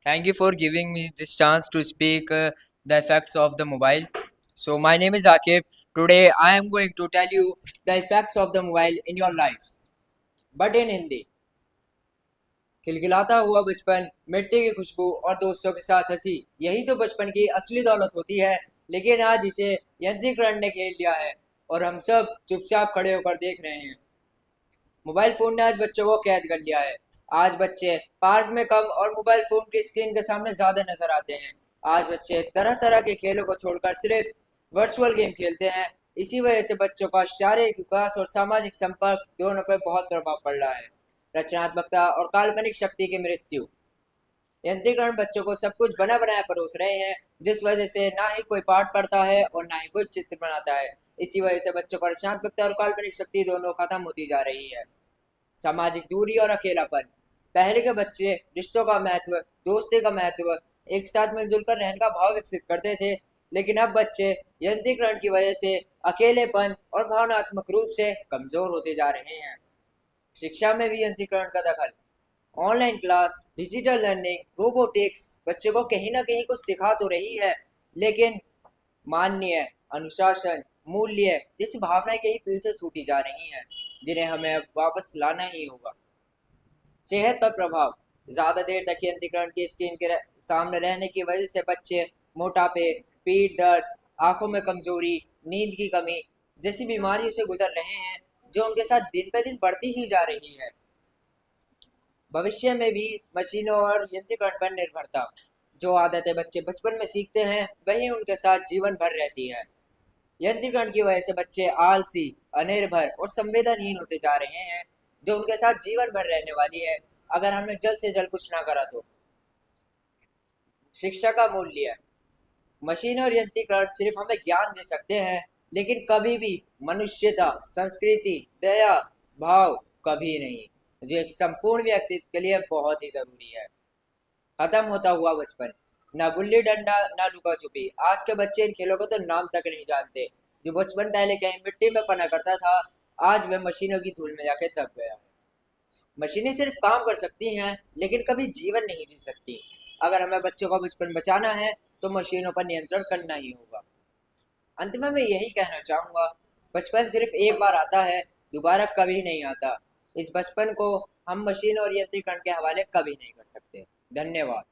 Thank you for giving me this chance to speak the effects of the mobile. So my name is Akib. Today I am going to tell you the effects of the mobile in your lives. But in Hindi, खिलखिलाता हुआ बचपन, मिट्टी की खुशबू और दोस्तों के साथ हंसी, यही तो बचपन की असली दौलत होती है। लेकिन आज इसे यंत्रीकरण ने खेल लिया है और हम सब चुपचाप खड़े होकर देख रहे हैं। मोबाइल फोन ने आज बच्चों को कैद कर लिया है। आज बच्चे पार्क में कम और मोबाइल फोन की स्क्रीन के सामने ज्यादा नजर आते हैं। आज बच्चे तरह तरह के खेलों को छोड़कर सिर्फ वर्चुअल गेम खेलते हैं। इसी वजह से बच्चों का शारीरिक विकास और सामाजिक संपर्क दोनों पर बहुत प्रभाव पड़ रहा है। रचनात्मकता और काल्पनिक शक्ति की मृत्यु। यंत्रीकरण बच्चों को सब कुछ बना बनाया परोस रहे हैं, जिस वजह से ना ही कोई पाठ पढ़ता है और ना ही कोई चित्र बनाता है। इसी वजह से बच्चों पर रचनात्मकता और काल्पनिक शक्ति दोनों खत्म होती जा रही है। सामाजिक दूरी और अकेलापन। पहले के बच्चे रिश्तों का महत्व, दोस्ती का महत्व, एक साथ मिलजुल कर रहने का भाव विकसित करते थे। लेकिन अब बच्चे यंत्रीकरण की वजह से अकेलेपन और भावनात्मक रूप से कमजोर होते जा रहे हैं। शिक्षा में भी यंत्रीकरण का दखल। Online class, digital learning, robotics बच्चों को कहीं ना कहीं कुछ सिखा तो रही है, लेकिन मान्य, अनुशासन, मूल्य जैसी भावनाएं कहीं दिल से छूटी जा रही हैं, जिन्हें हमें अब वापस लाना ही होगा। सेहत पर प्रभाव। ज्यादा देर तक यंत्रीकरण की स्क्रीन के सामने रहने की वजह से बच्चे मोटापे, पीठ दर्द, आंखों में कमजोरी, नींद की कमी जैसी बीमारियों से गुजर रहे हैं, जो उनके साथ दिन पे दिन बढ़ती ही जा रही है। भविष्य में भी मशीनों और यंत्रीकरण पर निर्भरता। जो आदतें बच्चे बचपन में सीखते हैं वही उनके साथ जीवन भर रहती है। यंत्रीकरण की वजह से बच्चे आलसी, अनिर्भर और संवेदनहीन होते जा रहे हैं, जो उनके साथ जीवन भर रहने वाली है अगर हमने जल्द से जल्द कुछ ना करा तो। शिक्षा का मूल्य। मशीन और यंत्रीकरण सिर्फ हमें ज्ञान दे सकते हैं, लेकिन कभी भी मनुष्यता, संस्कृति, दया, भाव कभी नहीं, जो एक संपूर्ण व्यक्तित्व के लिए बहुत ही जरूरी है। खत्म होता हुआ बचपन। ना गुल्ली डंडा, ना लुका छुपी, आज के बच्चे इन खेलों को तो नाम तक नहीं जानते। जो बचपन पहले कहीं मिट्टी में पना करता था, आज वह मशीनों की धूल में जाके दब गया है। मशीनें सिर्फ काम कर सकती हैं, लेकिन कभी जीवन नहीं जी सकती। अगर हमें बच्चों का बचपन बचाना है तो मशीनों पर नियंत्रण करना ही होगा। अंत में मैं यही कहना चाहूंगा, बचपन सिर्फ एक बार आता है, दोबारा कभी नहीं आता। इस बचपन को हम मशीन और यंत्रीकरण के हवाले कभी नहीं कर सकते। धन्यवाद।